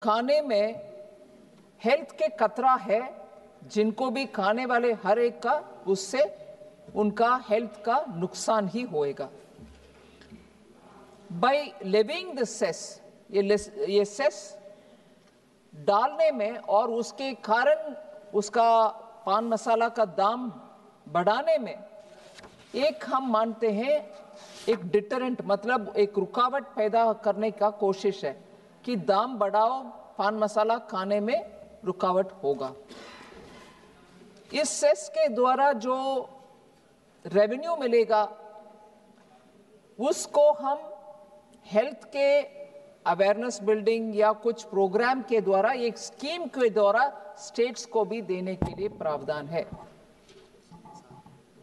खाने में हेल्थ के खतरा है, जिनको भी खाने वाले हर एक का उससे उनका हेल्थ का नुकसान ही होएगा। बाय लेविंग द सेस, ये सेस डालने में और उसके कारण उसका पान मसाला का दाम बढ़ाने में एक हम मानते हैं एक डिटरेंट, मतलब एक रुकावट पैदा करने का कोशिश है कि दाम बढ़ाओ, पान मसाला खाने में रुकावट होगा। इस सेस के द्वारा जो रेवेन्यू मिलेगा उसको हम हेल्थ के अवेयरनेस बिल्डिंग या कुछ प्रोग्राम के द्वारा, एक स्कीम के द्वारा स्टेट्स को भी देने के लिए प्रावधान है।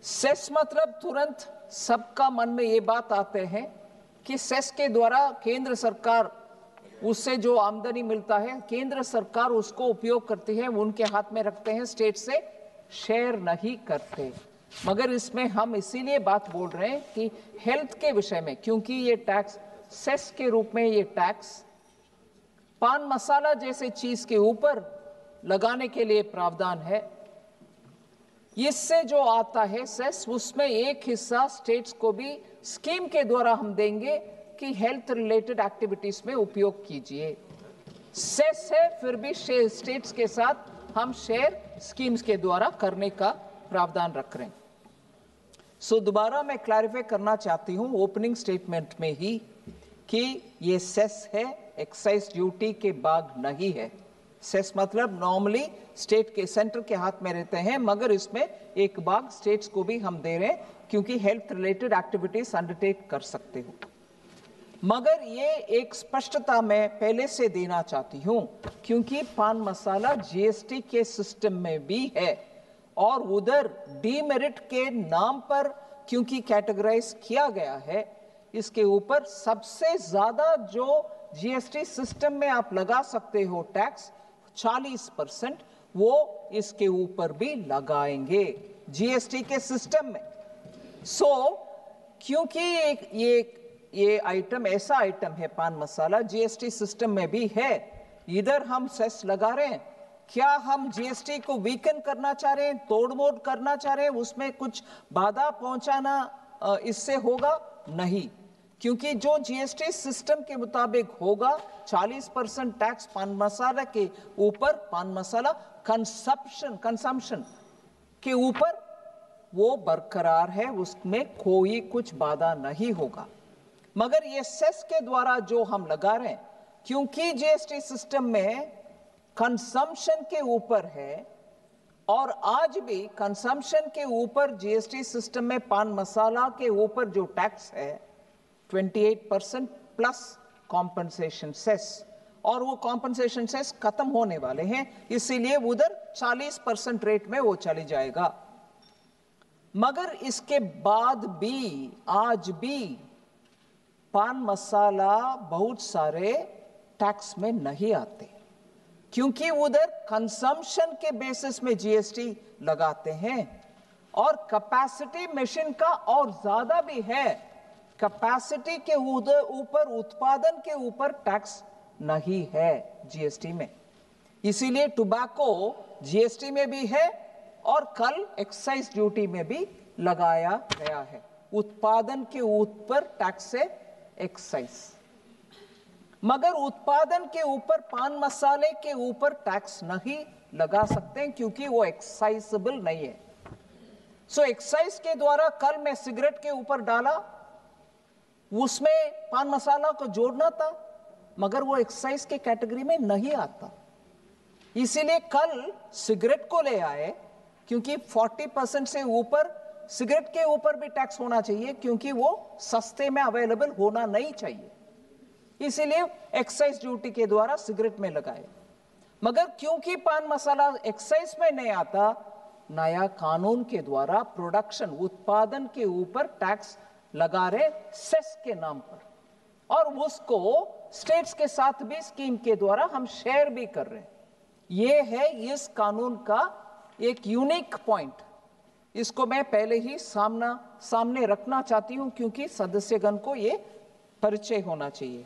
सेस मतलब तुरंत सबका मन में ये बात आते हैं कि सेस के द्वारा केंद्र सरकार, उससे जो आमदनी मिलता है केंद्र सरकार उसको उपयोग करती है, उनके हाथ में रखते हैं, स्टेट से शेयर नहीं करते। मगर इसमें हम इसीलिए बात बोल रहे हैं कि हेल्थ के विषय में, क्योंकि ये टैक्स सेस के रूप में ये टैक्स पान मसाला जैसे चीज के ऊपर लगाने के लिए प्रावधान है। इससे जो आता है सेस, उसमें एक हिस्सा स्टेट्स को भी स्कीम के द्वारा हम देंगे कि हेल्थ रिलेटेड एक्टिविटीज में उपयोग कीजिए। सेस है, फिर भी स्टेट्स के साथ हम शेयर स्कीम्स के द्वारा करने का प्रावधान रख रहे हैं। दोबारा मैं क्लैरिफाई करना चाहती हूं ओपनिंग स्टेटमेंट में ही कि ये सेस है, एक्साइज ड्यूटी के भाग नहीं है। सेस मतलब नॉर्मली स्टेट के सेंटर के हाथ में रहते हैं, मगर इसमें एक भाग स्टेट्स को भी हम दे रहे हैं क्योंकि हेल्थ रिलेटेड एक्टिविटीज अंडरटेक कर सकते हो। मगर ये एक स्पष्टता मैं पहले से देना चाहती हूं क्योंकि पान मसाला जीएसटी के सिस्टम में भी है और उधर डीमेरिट के नाम पर क्योंकि कैटेगराइज किया गया है, इसके ऊपर सबसे ज्यादा जो जीएसटी सिस्टम में आप लगा सकते हो टैक्स 40%, वो इसके ऊपर भी लगाएंगे जीएसटी के सिस्टम में। क्योंकि ये आइटम ऐसा आइटम है, पान मसाला जीएसटी सिस्टम में भी है, इधर हम सेस लगा रहे हैं। क्या हम जीएसटी को वीकन करना चाह रहे हैं, तोड़मोड़ करना चाह रहे हैं, उसमें कुछ बाधा पहुंचाना इससे होगा? नहीं, क्योंकि जो जीएसटी सिस्टम के मुताबिक होगा 40% टैक्स पान मसाला के ऊपर, पान मसाला कंजम्पशन के ऊपर वो बरकरार है, उसमें कोई कुछ बाधा नहीं होगा। मगर ये सेस के द्वारा जो हम लगा रहे हैं, क्योंकि जीएसटी सिस्टम में कंजम्पशन के ऊपर है और आज भी कंजम्पशन के ऊपर जीएसटी सिस्टम में पान मसाला के ऊपर जो टैक्स है 28% प्लस कॉम्पनसेशन सेस, और वो कॉम्पनसेशन सेस खत्म होने वाले हैं, इसीलिए उधर 40% रेट में वो चली जाएगा। मगर इसके बाद भी आज भी पान मसाला बहुत सारे टैक्स में नहीं आते क्योंकि उधर कंजम्पशन के बेसिस में जीएसटी लगाते हैं और कैपेसिटी मशीन का और ज्यादा भी है, कैपेसिटी के ऊपर, उत्पादन के ऊपर टैक्स नहीं है जीएसटी में। इसीलिए टोबैको जीएसटी में भी है और कल एक्साइज ड्यूटी में भी लगाया गया है। उत्पादन के ऊपर टैक्स है एक्साइज, मगर उत्पादन के ऊपर पान मसाले के ऊपर टैक्स नहीं लगा सकते क्योंकि वो एक्साइजेबल नहीं है। एक्साइज के द्वारा कल मैं सिगरेट के ऊपर डाला, उसमें पान मसाला को जोड़ना था, मगर वो एक्साइज के कैटेगरी में नहीं आता। इसीलिए कल सिगरेट को ले आए क्योंकि 40% से ऊपर सिगरेट के ऊपर भी टैक्स होना चाहिए क्योंकि वो सस्ते में अवेलेबल होना नहीं चाहिए, इसीलिए एक्साइज ड्यूटी के द्वारा सिगरेट में लगाए। मगर क्योंकि पान मसाला एक्साइज में नहीं आता, नया कानून के द्वारा प्रोडक्शन, उत्पादन के ऊपर टैक्स लगा रहे सेस के नाम पर, और उसको स्टेट्स के साथ भी स्कीम के द्वारा हम शेयर भी कर रहे हैं। ये है इस कानून का एक यूनिक पॉइंट, इसको मैं पहले ही सामने रखना चाहती हूं क्योंकि सदस्यगण को ये परिचय होना चाहिए।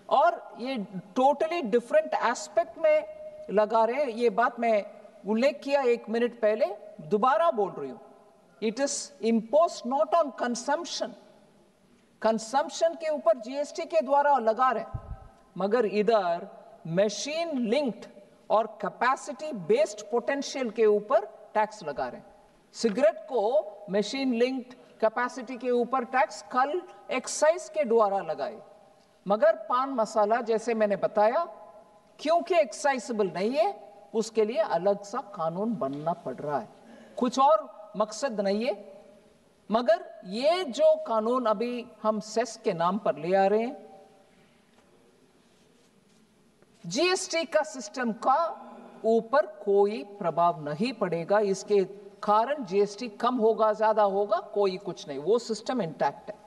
और ये टोटली डिफरेंट एस्पेक्ट में लगा रहे हैं। ये बात मैं उल्लेख किया 1 मिनट पहले, दोबारा बोल रही हूं। It is impose not on consumption, consumption के ऊपर जीएसटी के द्वारा लगा रहे हैं, मगर इधर मशीन लिंक्ड और कैपेसिटी बेस्ड पोटेंशियल के ऊपर टैक्स लगा रहे हैं। सिगरेट को मशीन लिंक्ड कैपेसिटी के ऊपर टैक्स कल एक्साइज के द्वारा लगाए, मगर पान मसाला जैसे मैंने बताया क्योंकि एक्साइजेबल नहीं है, उसके लिए अलग सा कानून बनना पड़ रहा है। कुछ और मकसद नहीं है, मगर ये जो कानून अभी हम सेस के नाम पर ले आ रहे हैं, जीएसटी का सिस्टम का ऊपर कोई प्रभाव नहीं पड़ेगा। इसके कारण जीएसटी कम होगा ज्यादा होगा कोई कुछ नहीं, वो सिस्टम इंटैक्ट है।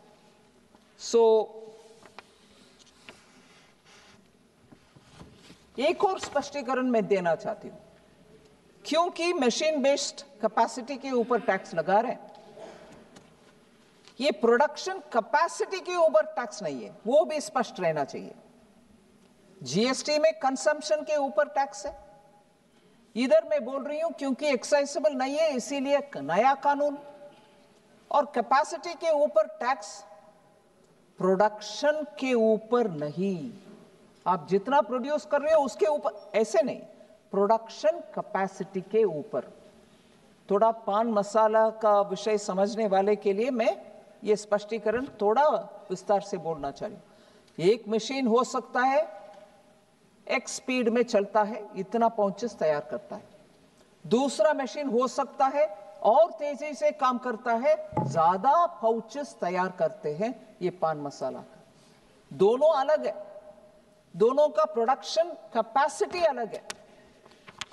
एक और स्पष्टीकरण मैं देना चाहती हूं, क्योंकि मशीन बेस्ड कैपेसिटी के ऊपर टैक्स लगा रहे हैं, ये प्रोडक्शन कैपेसिटी के ऊपर टैक्स नहीं है, वो भी स्पष्ट रहना चाहिए। जीएसटी में कंजम्पशन के ऊपर टैक्स है, इधर मैं बोल रही हूं क्योंकि एक्साइजेबल नहीं है इसीलिए नया कानून, और कैपेसिटी के ऊपर टैक्स प्रोडक्शन के ऊपर नहीं। आप जितना प्रोड्यूस कर रहे हो उसके ऊपर, ऐसे नहीं, प्रोडक्शन कैपेसिटी के ऊपर। थोड़ा पान मसाला का विषय समझने वाले के लिए मैं ये स्पष्टीकरण थोड़ा विस्तार से बोलना चाह रही हूं। एक मशीन हो सकता है एक्स स्पीड में चलता है, इतना पाउचेस तैयार करता है, दूसरा मशीन हो सकता है और तेजी से काम करता है, ज्यादा पाउचेस तैयार करते हैं। ये पान मसाला का दोनों अलग है, दोनों का प्रोडक्शन कैपेसिटी अलग है।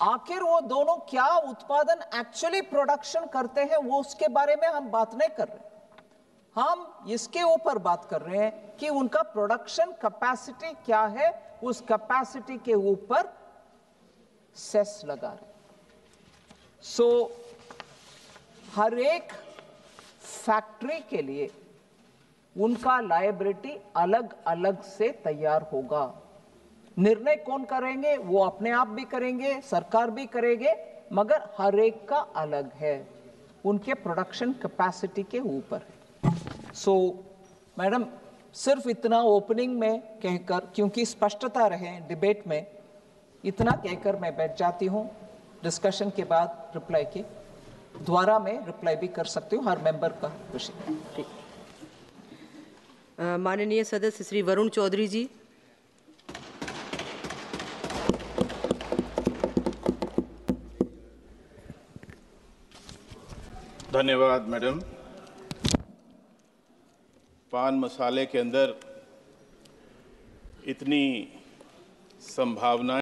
आखिर वो दोनों क्या उत्पादन एक्चुअली प्रोडक्शन करते हैं वो उसके बारे में हम बात नहीं कर रहे, हम इसके ऊपर बात कर रहे हैं कि उनका प्रोडक्शन कैपेसिटी क्या है, उस कैपेसिटी के ऊपर सेस लगा रहे। हर एक फैक्ट्री के लिए उनका लायबिलिटी अलग अलग से तैयार होगा। निर्णय कौन करेंगे, वो अपने आप भी करेंगे, सरकार भी करेंगे, मगर हर एक का अलग है, उनके प्रोडक्शन कैपेसिटी के ऊपर। मैडम सिर्फ इतना ओपनिंग में कहकर, क्योंकि स्पष्टता रहे डिबेट में, इतना कहकर मैं बैठ जाती हूं। डिस्कशन के बाद रिप्लाई के द्वारा मैं रिप्लाई भी कर सकती हूं हर मेंबर का विषय। माननीय सदस्य श्री वरुण चौधरी जी। धन्यवाद मैडम। पान मसाले के अंदर इतनी संभावनाएं